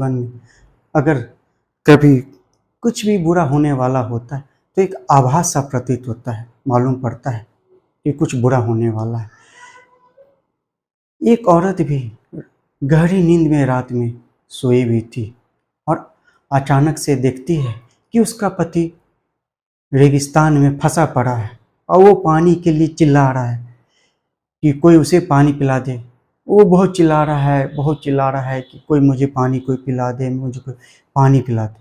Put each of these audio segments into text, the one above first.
जीवन में अगर कभी कुछ भी बुरा होने वाला होता है तो एक आभास सा प्रतीत होता है, मालूम पड़ता है कि कुछ बुरा होने वाला है। एक औरत भी गहरी नींद में रात में सोई हुई थी और अचानक से देखती है कि उसका पति रेगिस्तान में फंसा पड़ा है और वो पानी के लिए चिल्ला रहा है कि कोई उसे पानी पिला दे। वो बहुत चिल्ला रहा है, बहुत चिल्ला रहा है कि कोई मुझे पानी कोई पिला दे, मुझे कोई पानी पिला दे,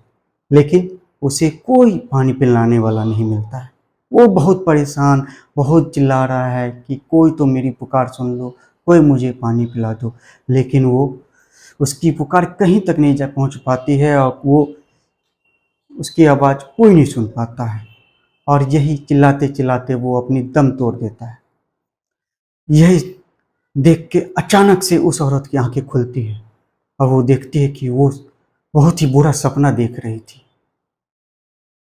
लेकिन उसे कोई पानी पिलाने वाला नहीं मिलता है। वो बहुत परेशान, बहुत चिल्ला रहा है कि कोई तो मेरी पुकार सुन लो, कोई मुझे पानी पिला दो, लेकिन वो उसकी पुकार कहीं तक नहीं जा पहुंच पाती है और वो उसकी आवाज़ कोई नहीं सुन पाता है और यही चिल्लाते चिल्लाते वो अपनी दम तोड़ देता है। यही देख के अचानक से उस औरत की आंखें खुलती है और वो देखती है कि वो बहुत ही बुरा सपना देख रही थी।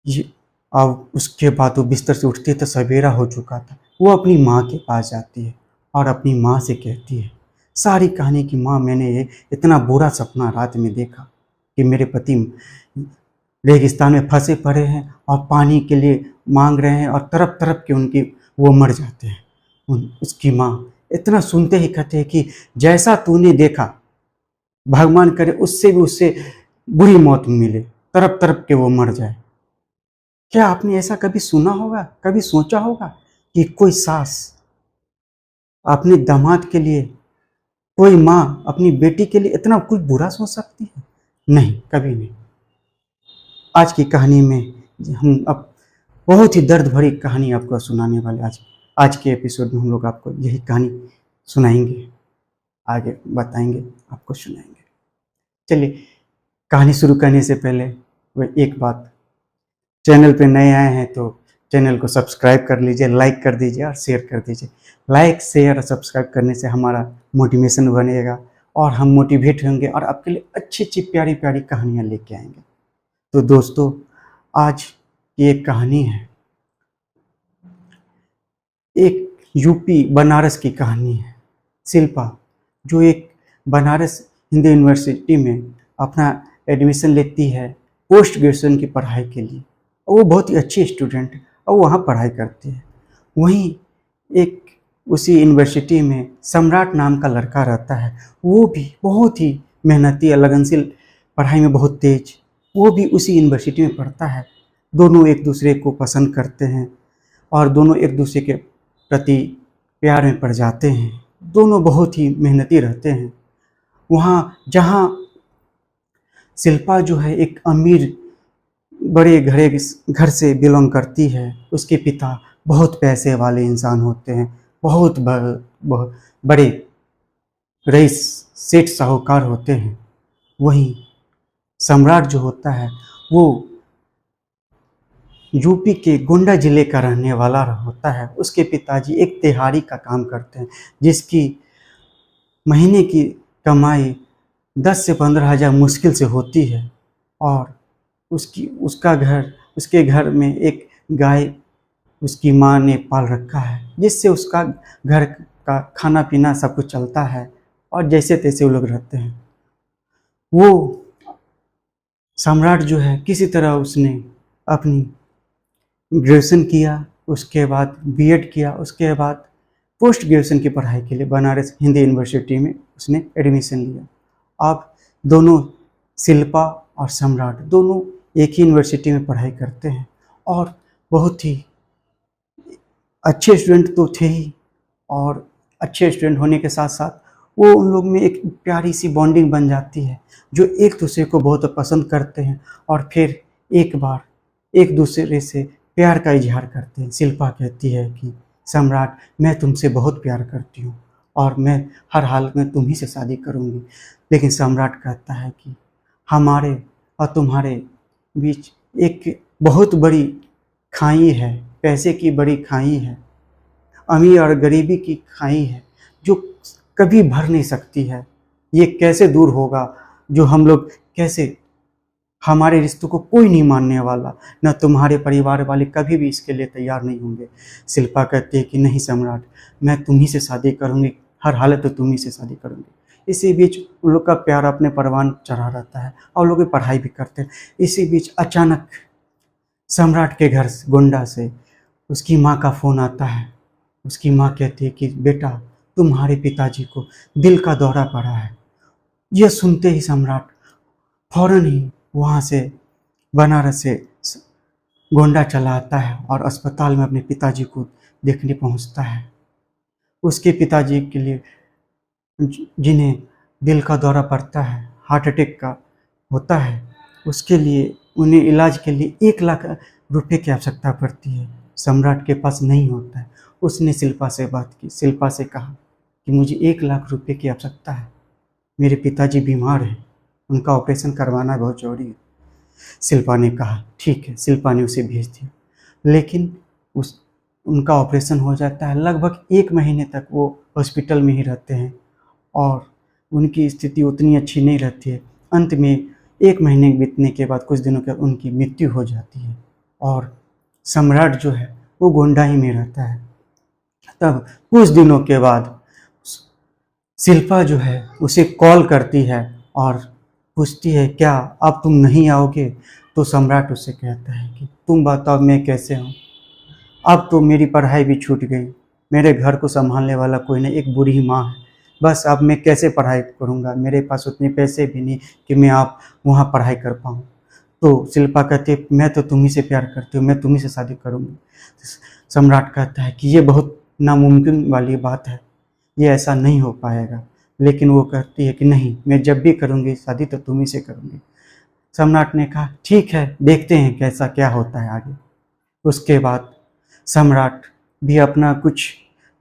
ये अब उसके बाद वो बिस्तर से उठती है तो सवेरा हो चुका था। वो अपनी माँ के पास जाती है और अपनी माँ से कहती है सारी कहानी कि माँ, मैंने ये इतना बुरा सपना रात में देखा कि मेरे पति रेगिस्तान में फंसे पड़े हैं और पानी के लिए मांग रहे हैं और तरफ तरफ के उनकी वो मर जाते हैं। उसकी माँ इतना सुनते ही कहते हैं कि जैसा तूने देखा भगवान करे उससे भी उससे बुरी मौत मिले, तरफ तरफ के वो मर जाए। क्या आपने ऐसा कभी सुना होगा, कभी सोचा होगा कि कोई सास अपने दामाद के लिए, कोई माँ अपनी बेटी के लिए इतना कुछ बुरा सोच सकती है? नहीं, कभी नहीं। आज की कहानी में हम अब बहुत ही दर्द भरी कहानी आपको सुनाने वाले। आज के एपिसोड में हम लोग आपको यही कहानी सुनाएंगे, आगे बताएंगे, आपको सुनाएंगे। चलिए, कहानी शुरू करने से पहले वह एक बात, चैनल पे नए आए हैं तो चैनल को सब्सक्राइब कर लीजिए, लाइक कर दीजिए और शेयर कर दीजिए। लाइक, शेयर और सब्सक्राइब करने से हमारा मोटिवेशन बनेगा और हम मोटिवेट होंगे और आपके लिए अच्छी अच्छी प्यारी प्यारी कहानियाँ लेके आएंगे। तो दोस्तों, आज की एक कहानी है, एक यूपी बनारस की कहानी है। शिल्पा, जो एक बनारस हिंदू यूनिवर्सिटी में अपना एडमिशन लेती है पोस्ट ग्रेजुएशन की पढ़ाई के लिए, और वो बहुत ही अच्छी स्टूडेंट है और वहाँ पढ़ाई करती है। वहीं एक उसी यूनिवर्सिटी में सम्राट नाम का लड़का रहता है। वो भी बहुत ही मेहनती, लगनशील, पढ़ाई में बहुत तेज। वो भी उसी यूनिवर्सिटी में पढ़ता है। दोनों एक दूसरे को पसंद करते हैं और दोनों एक दूसरे के प्रति प्यार में पड़ जाते हैं। दोनों बहुत ही मेहनती रहते हैं। वहाँ जहाँ शिल्पा जो है एक अमीर बड़े घर से बिलोंग करती है, उसके पिता बहुत पैसे वाले इंसान होते हैं, बहुत बड़े रईस, सेठ, साहूकार होते हैं। वहीं सम्राट जो होता है वो यूपी के गोंडा जिले का रहने वाला होता है। उसके पिताजी एक दिहाड़ी का काम करते हैं, जिसकी महीने की कमाई 10 से 15 हज़ार मुश्किल से होती है। और उसके घर में एक गाय उसकी माँ ने पाल रखा है, जिससे उसका घर का खाना पीना सब कुछ चलता है और जैसे तैसे वो लोग रहते हैं। वो सम्राट जो है किसी तरह उसने अपनी ग्रेजुएशन किया, उसके बाद बीएड किया, उसके बाद पोस्ट ग्रेजुएशन की पढ़ाई के लिए बनारस हिंदू यूनिवर्सिटी में उसने एडमिशन लिया। अब दोनों, शिल्पा और सम्राट, दोनों एक ही यूनिवर्सिटी में पढ़ाई करते हैं और बहुत ही अच्छे स्टूडेंट तो थे ही, और अच्छे स्टूडेंट होने के साथ साथ वो उन लोग में एक प्यारी सी बॉन्डिंग बन जाती है, जो एक दूसरे को बहुत पसंद करते हैं और फिर एक बार एक दूसरे से प्यार का इजहार करते हैं। शिल्पा कहती है कि सम्राट, मैं तुमसे बहुत प्यार करती हूँ और मैं हर हाल में तुम ही से शादी करूँगी। लेकिन सम्राट कहता है कि हमारे और तुम्हारे बीच एक बहुत बड़ी खाई है, पैसे की बड़ी खाई है, अमीर और गरीबी की खाई है, जो कभी भर नहीं सकती है। ये कैसे दूर होगा, जो हम लोग कैसे, हमारे रिश्तों को कोई नहीं मानने वाला, न तुम्हारे परिवार वाले कभी भी इसके लिए तैयार नहीं होंगे। शिल्पा कहती है कि नहीं सम्राट, मैं तुम ही से शादी करूँगी, हर हालत तो तुम ही से शादी करूँगी। इसी बीच उन लोग का प्यार अपने परवान चढ़ा रहता है और लोग पढ़ाई भी करते हैं। इसी बीच अचानक सम्राट के घर से, गोंडा से, उसकी माँ का फ़ोन आता है। उसकी माँ कहती है कि बेटा, तुम्हारे पिताजी को दिल का दौरा पड़ा है। यह सुनते ही सम्राट फौरन ही वहाँ से, बनारस से गोंडा चला आता है और अस्पताल में अपने पिताजी को देखने पहुँचता है। उसके पिताजी के लिए, जिन्हें दिल का दौरा पड़ता है, हार्ट अटैक का होता है, उसके लिए, उन्हें इलाज के लिए 1 लाख रुपए की आवश्यकता पड़ती है। सम्राट के पास नहीं होता है। उसने शिल्पा से बात की, शिल्पा से कहा कि मुझे 1 लाख रुपए की आवश्यकता है, मेरे पिताजी बीमार हैं, उनका ऑपरेशन करवाना बहुत जरूरी है। शिल्पा ने कहा ठीक है। शिल्पा ने उसे भेज दिया, लेकिन उनका ऑपरेशन हो जाता है। लगभग 1 महीने तक वो हॉस्पिटल में ही रहते हैं और उनकी स्थिति उतनी अच्छी नहीं रहती है। अंत में 1 महीने बीतने के बाद, कुछ दिनों के बाद उनकी मृत्यु हो जाती है और सम्राट जो है वो गोंडा ही में रहता है। तब कुछ दिनों के बाद शिल्पा जो है उसे कॉल करती है और पूछती है क्या अब तुम नहीं आओगे। तो सम्राट उससे कहता है कि तुम बताओ मैं कैसे हूँ, अब तो मेरी पढ़ाई भी छूट गई, मेरे घर को संभालने वाला कोई नहीं, एक बूढ़ी माँ है, बस अब मैं कैसे पढ़ाई करूँगा, मेरे पास उतने पैसे भी नहीं कि मैं आप वहाँ पढ़ाई कर पाऊँ। तो शिल्पा कहती है मैं तो तुम्ही से प्यार करती हूँ, मैं तुम्ही से शादी करूँगी। सम्राट कहता है कि ये बहुत नामुमकिन वाली बात है, ये ऐसा नहीं हो पाएगा। लेकिन वो कहती है कि नहीं, मैं जब भी करूँगी शादी तो तुम्ही से करूँगी। सम्राट ने कहा ठीक है, देखते हैं कैसा क्या होता है आगे। उसके बाद सम्राट भी अपना कुछ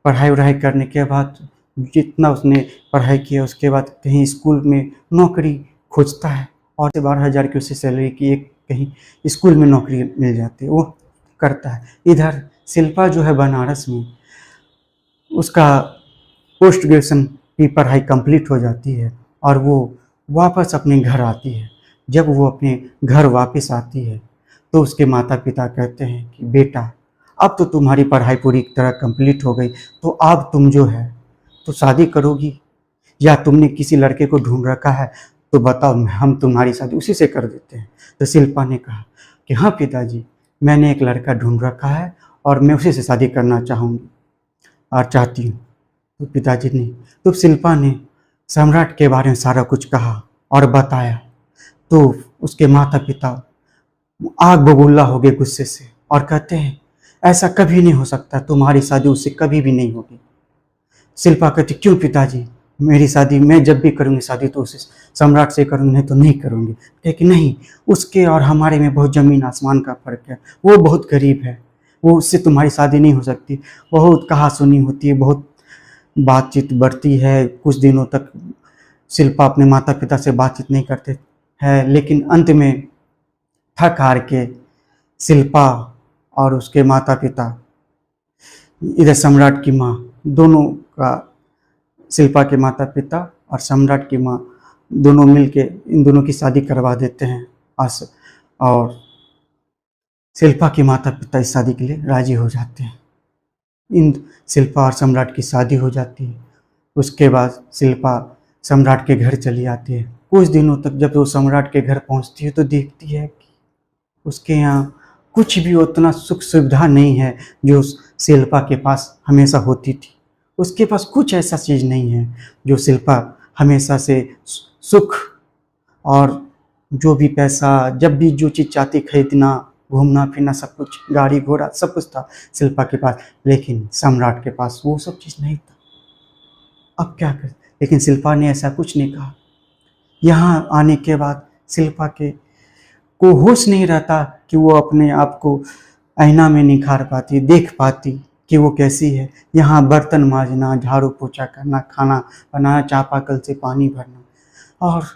पढ़ाई वढ़ाई करने के बाद, जितना उसने पढ़ाई किया उसके बाद कहीं स्कूल में नौकरी खोजता है और 12,000 की उसे सैलरी की एक कहीं स्कूल में नौकरी मिल जाती है, वो करता है। इधर शिल्पा जो है बनारस में, उसका पोस्ट ग्रेजुएशन की पढ़ाई कंप्लीट हो जाती है और वो वापस अपने घर आती है। जब वो अपने घर वापस आती है तो उसके माता पिता कहते हैं कि बेटा, अब तो तुम्हारी पढ़ाई पूरी तरह कंप्लीट हो गई, तो अब तुम जो है तो शादी करोगी या तुमने किसी लड़के को ढूंढ रखा है, तो बताओ, हम तुम्हारी शादी उसी से कर देते हैं। तो शिल्पा ने कहा कि हाँ पिताजी, मैंने एक लड़का ढूंढ रखा है और मैं उसी से शादी करना चाहूँगी और चाहती हूँ। तो पिताजी ने, तो शिल्पा ने सम्राट के बारे में सारा कुछ कहा और बताया। तो उसके माता पिता आग बबूला हो गए गुस्से से और कहते हैं ऐसा कभी नहीं हो सकता, तुम्हारी शादी उससे कभी भी नहीं होगी। शिल्पा कहती क्यों पिताजी, मेरी शादी मैं जब भी करूँगी शादी तो उसे सम्राट से करूँगी, नहीं तो नहीं करूँगी। लेकिन नहीं, उसके और हमारे में बहुत ज़मीन आसमान का फ़र्क है, वो बहुत गरीब है, वो उससे तुम्हारी शादी नहीं हो सकती। बहुत कहा सुनी होती है, बहुत बातचीत बढ़ती है, कुछ दिनों तक शिल्पा अपने माता पिता से बातचीत नहीं करते हैं, लेकिन अंत में थक हार के शिल्पा और उसके माता पिता, इधर सम्राट की माँ, दोनों का, शिल्पा के माता पिता और सम्राट की माँ दोनों मिलके इन दोनों की शादी करवा देते हैं। और शिल्पा के माता पिता इस शादी के लिए राजी हो जाते हैं। इन शिल्पा और सम्राट की शादी हो जाती है। उसके बाद शिल्पा सम्राट के घर चली आती है। कुछ दिनों तक जब वो सम्राट के घर पहुंचती है तो देखती है कि उसके यहाँ कुछ भी उतना सुख सुविधा नहीं है जो शिल्पा के पास हमेशा होती थी। उसके पास कुछ ऐसा चीज़ नहीं है जो शिल्पा हमेशा से सुख और जो भी पैसा, जब भी जो चीज़ चाहती खरीदना, घूमना फिरना, सब कुछ, गाड़ी घोड़ा सब कुछ था शिल्पा के पास, लेकिन सम्राट के पास वो सब चीज़ नहीं था। अब क्या कर, लेकिन शिल्पा ने ऐसा कुछ नहीं कहा। यहाँ आने के बाद शिल्पा के को होश नहीं रहता कि वो अपने आप को आईना में निखार पाती, देख पाती कि वो कैसी है। यहाँ बर्तन मांजना, झाड़ू पोछा करना, खाना बनाना, चापाकल से पानी भरना, और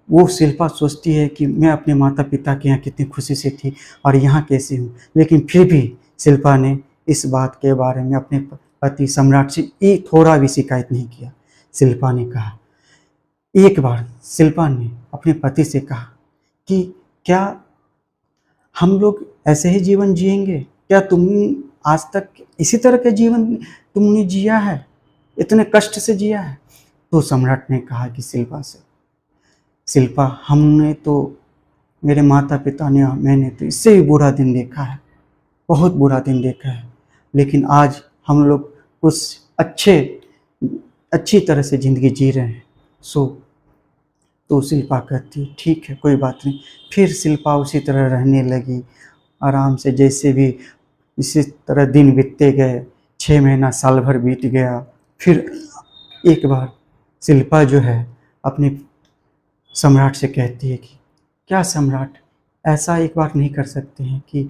वो शिल्पा सोचती है कि मैं अपने माता पिता के यहाँ कितनी खुशी से थी और यहाँ कैसी हूँ। लेकिन फिर भी शिल्पा ने इस बात के बारे में अपने पति सम्राट से एक थोड़ा भी शिकायत नहीं किया। शिल्पा ने कहा, एक बार शिल्पा ने अपने पति से कहा कि क्या हम लोग ऐसे ही जीवन जिएंगे, क्या तुम आज तक इसी तरह का जीवन तुमने जिया है, इतने कष्ट से जिया है। तो सम्राट ने कहा कि शिल्पा से, शिल्पा, हमने तो, मेरे माता पिता ने, मैंने तो इससे भी बुरा दिन देखा है, बहुत बुरा दिन देखा है, लेकिन आज हम लोग उस अच्छी तरह से ज़िंदगी जी रहे हैं। सो तो शिल्पा कहती ठीक है, कोई बात नहीं। फिर शिल्पा उसी तरह रहने लगी आराम से, जैसे भी इसी तरह दिन बीतते गए। 6 महीना, साल भर बीत गया। फिर एक बार शिल्पा जो है अपने सम्राट से कहती है कि क्या सम्राट, ऐसा एक बार नहीं कर सकते हैं कि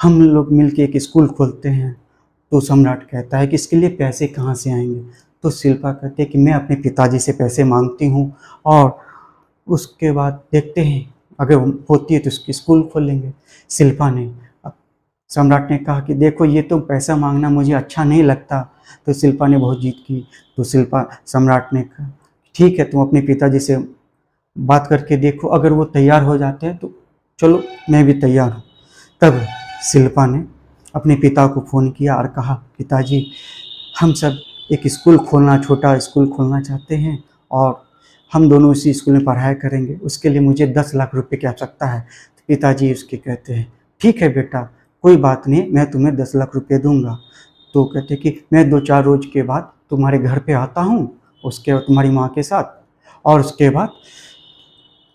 हम लोग मिलके एक स्कूल खोलते हैं? तो सम्राट कहता है कि इसके लिए पैसे कहाँ से आएंगे? तो शिल्पा कहती है कि मैं अपने पिताजी से पैसे मांगती हूँ और उसके बाद देखते हैं, अगर होती है तो उसकी स्कूल खोलेंगे। शिल्पा ने, सम्राट ने कहा कि देखो, ये तो पैसा मांगना मुझे अच्छा नहीं लगता। तो शिल्पा ने बहुत जिद की। तो सम्राट ने कहा ठीक है, तुम अपने पिताजी से बात करके देखो, अगर वो तैयार हो जाते हैं तो चलो, मैं भी तैयार हूँ। तब शिल्पा ने अपने पिता को फ़ोन किया और कहा पिताजी, हम सब एक स्कूल खोलना, छोटा स्कूल खोलना चाहते हैं और हम दोनों उसी स्कूल में पढ़ाई करेंगे, उसके लिए मुझे 10 लाख रुपए की आवश्यकता है। तो पिताजी उसके कहते हैं ठीक है बेटा, कोई बात नहीं, मैं तुम्हें 10 लाख रुपए दूंगा। तो कहते कि मैं 2-4 रोज के बाद तुम्हारे घर पे आता हूँ, उसके बाद तुम्हारी माँ के साथ, और उसके बाद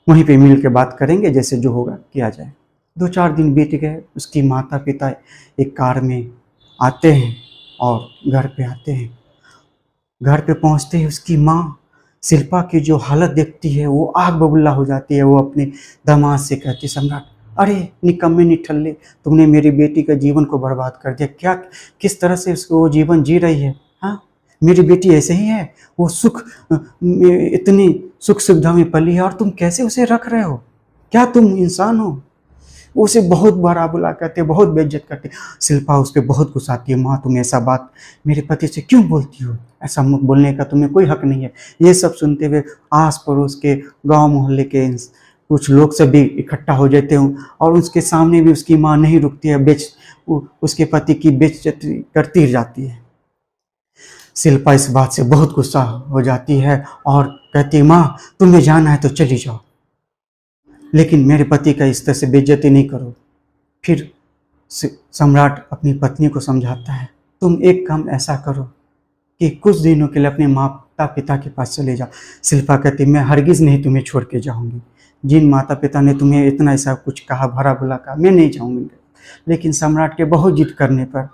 वहीं पे मिल के बात करेंगे, जैसे जो होगा किया जाए। 2-4 दिन बीत गए। उसकी माता पिता एक कार में आते हैं और घर पे आते हैं। घर पे पहुंचते ही उसकी माँ शिल्पा की जो हालत देखती है वो आग बबूला हो जाती है। वो अपने दामाद से कहती, सम्राट, अरे निकम्मे निठल्ले, तुमने मेरी बेटी का जीवन को बर्बाद कर दिया। क्या, किस तरह से उसको वो जीवन जी रही है? हाँ, मेरी बेटी ऐसे ही है, वो इतनी सुख सुविधा में पली है और तुम कैसे उसे रख रहे हो? क्या तुम इंसान हो? वो उसे बहुत बुरा बुला करते, बहुत बेइज्जत करते। शिल्पा उस पर बहुत गुस्साती है, माँ तुम ऐसा बात मेरे पति से क्यों बोलती हो? ऐसा बोलने का तुम्हें कोई हक नहीं है। ये सब सुनते हुए आस पड़ोस के, गांव मोहल्ले के कुछ लोग सब भी इकट्ठा हो जाते हैं और उसके सामने भी उसकी माँ नहीं रुकती है, उसके पति की बेइज्जती करती जाती है। शिल्पा इस बात से बहुत गुस्सा हो जाती है और कहती है, माँ तुम्हें जाना है तो चली जाओ, लेकिन मेरे पति का इस तरह से बेइज्जती नहीं करो। फिर सम्राट अपनी पत्नी को समझाता है, तुम एक काम ऐसा करो कि कुछ दिनों के लिए अपने माता पिता के पास चले जाओ। शिल्पा कहती, मैं हरगिज़ नहीं तुम्हें छोड़ के जाऊंगी। जिन माता पिता ने तुम्हें इतना ऐसा कुछ कहा, भरा बुला कहा, मैं नहीं जाऊंगी। लेकिन सम्राट के बहुत जिद करने पर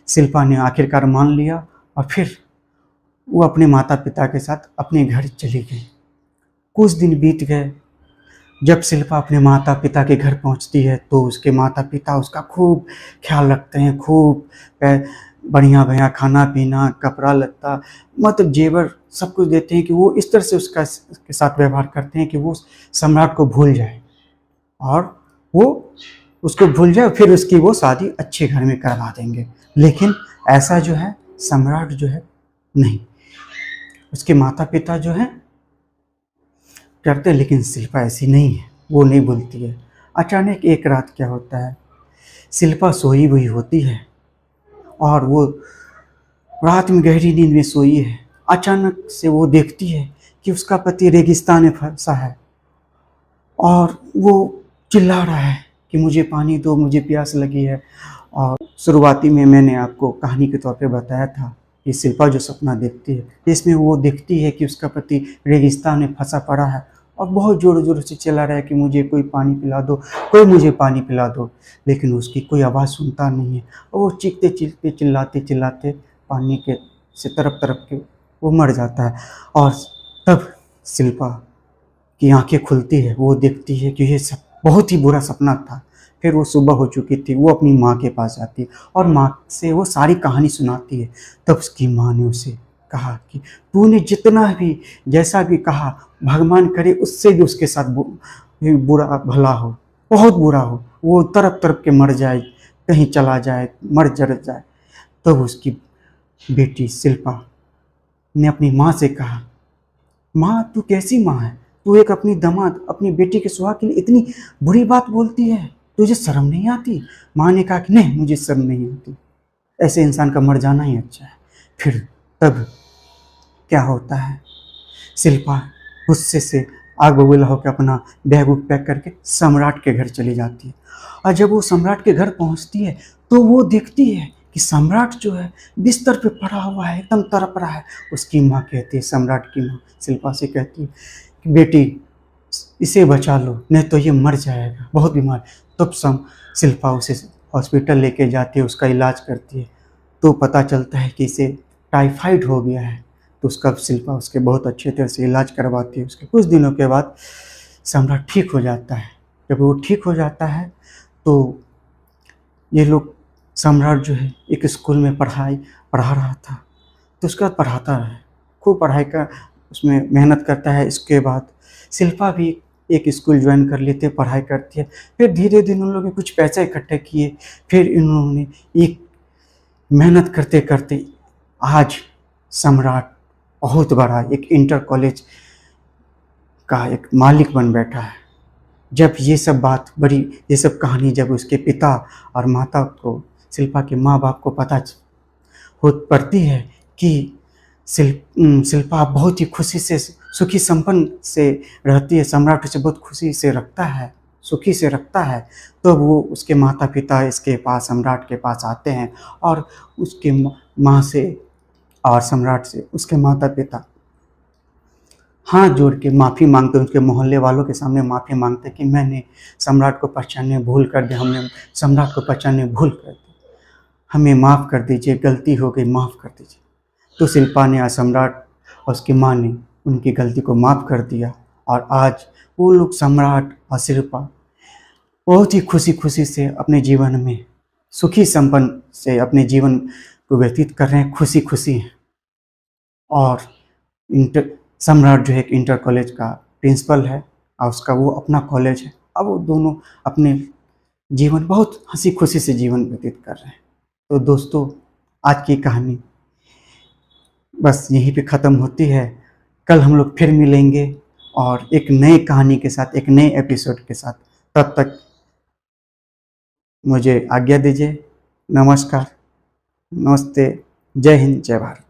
शिल्पा ने आखिरकार मान लिया और फिर वो अपने माता पिता के साथ अपने घर चली गई। कुछ दिन बीत गए। जब शिल्पा अपने माता पिता के घर पहुंचती है तो उसके माता पिता उसका खूब ख्याल रखते हैं, खूब बढ़िया बढ़िया खाना पीना, कपड़ा लत्ता, मतलब जेवर सब कुछ देते हैं कि वो इस तरह से उसके साथ व्यवहार करते हैं कि वो सम्राट को भूल जाए और वो उसको भूल जाए, फिर उसकी वो शादी अच्छे घर में करवा देंगे। लेकिन ऐसा जो है सम्राट जो है नहीं, उसके माता पिता जो हैं करते, लेकिन शिल्पा ऐसी नहीं है, वो नहीं भूलती है। अचानक एक रात क्या होता है, शिल्पा सोई हुई होती है और वो रात में गहरी नींद में सोई है। अचानक से वो देखती है कि उसका पति रेगिस्तान में फंसा है और वो चिल्ला रहा है कि मुझे पानी दो, मुझे प्यास लगी है। और शुरुआती में मैंने आपको कहानी के तौर पे बताया था कि शिल्पा जो सपना देखती है, इसमें वो देखती है कि उसका पति रेगिस्तान में फंसा पड़ा है और बहुत ज़ोर ज़ोर से चिल्ला रहा है कि मुझे कोई पानी पिला दो, कोई मुझे पानी पिला दो। लेकिन उसकी कोई आवाज़ सुनता नहीं है और वो चीखते चीखते चिल्लाते चिल्लाते पानी के से तरफ तरफ के वो मर जाता है। और तब शिल्पा की आंखें खुलती है, वो देखती है कि ये सब बहुत ही बुरा सपना था। फिर वो सुबह हो चुकी थी, वो अपनी माँ के पास आती है और माँ से वो सारी कहानी सुनाती है। तब उसकी माँ ने उसे कहा कि तूने जितना भी जैसा भी कहा, भगवान करे उससे भी उसके साथ बुरा भला हो, बहुत बुरा हो, वो तरफ तरफ के मर जाए, कहीं चला जाए, मर जर जाए। तब उसकी बेटी शिल्पा ने अपनी माँ से कहा, माँ तू कैसी माँ है, तू एक अपनी दामाद, अपनी बेटी के सुहाग के लिए इतनी बुरी बात बोलती है, तुझे शर्म नहीं आती? माँ ने कहा कि नहीं, मुझे शर्म नहीं आती, ऐसे इंसान का मर जाना ही अच्छा है। फिर तब क्या होता है, शिल्पा गुस्से से आग बबूला होकर अपना बैग उग पैक करके सम्राट के घर चली जाती है। और जब वो सम्राट के घर पहुंचती है तो वो देखती है कि सम्राट जो है बिस्तर पे पड़ा हुआ है, एकदम तड़प रहा है। उसकी माँ कहती है, सम्राट की माँ शिल्पा से कहती है कि बेटी इसे बचा लो, नहीं तो ये मर जाएगा, बहुत बीमार। तब शिल्पा उसे हॉस्पिटल लेके जाती है, उसका इलाज करती है। तो पता चलता है कि इसे टाइफाइड हो गया है। तो उसका शिल्पा उसके बहुत अच्छे तरह से इलाज करवाती है। उसके कुछ दिनों के बाद सम्राट ठीक हो जाता है। जब वो ठीक हो जाता है तो ये लोग, सम्राट जो है एक स्कूल में पढ़ा रहा था, तो उसके बाद पढ़ाता है, खूब पढ़ाई का उसमें मेहनत करता है। इसके बाद शिल्पा भी एक स्कूल ज्वाइन कर लेते हैं, पढ़ाई करती है। फिर धीरे धीरे उन लोगों ने कुछ पैसे इकट्ठे किए। फिर इन्होंने एक मेहनत करते करते आज सम्राट बहुत बड़ा एक इंटर कॉलेज का एक मालिक बन बैठा है। जब ये सब कहानी जब उसके पिता और माता को, शिल्पा के माँ बाप को पता हो पड़ती है कि शिल्पा बहुत ही खुशी से, सुखी संपन्न से रहती है, सम्राट उसे बहुत खुशी से रखता है, सुखी से रखता है, तो वो उसके माता पिता इसके पास, सम्राट के पास आते हैं और उसके माँ से और सम्राट से उसके माता पिता हाथ जोड़ के माफ़ी मांगते, उनके मोहल्ले वालों के सामने माफ़ी मांगते कि मैंने सम्राट को पहचानने भूल कर दिया, हमने सम्राट को पहचानने भूल कर दी, हमें माफ़ कर दीजिए, गलती हो गई, माफ़ कर दीजिए। तो शिल्पा ने, आज सम्राट और उसकी माँ ने उनकी गलती को माफ़ कर दिया और आज वो लोग, सम्राट और शिल्पा, बहुत ही खुशी खुशी से अपने जीवन में सुखी संपन्न से अपने जीवन को व्यतीत कर रहे हैं, खुशी खुशी हैं। और सम्राट जो है एक इंटर कॉलेज का प्रिंसिपल है और उसका वो अपना कॉलेज है। अब वो दोनों अपने जीवन बहुत हंसी खुशी से जीवन व्यतीत कर रहे हैं। तो दोस्तों, आज की कहानी बस यहीं पे ख़त्म होती है। कल हम लोग फिर मिलेंगे और एक नई कहानी के साथ, एक नए एपिसोड के साथ। तब तक मुझे आज्ञा दीजिए। नमस्कार, नमस्ते, जय हिंद, जय भारत।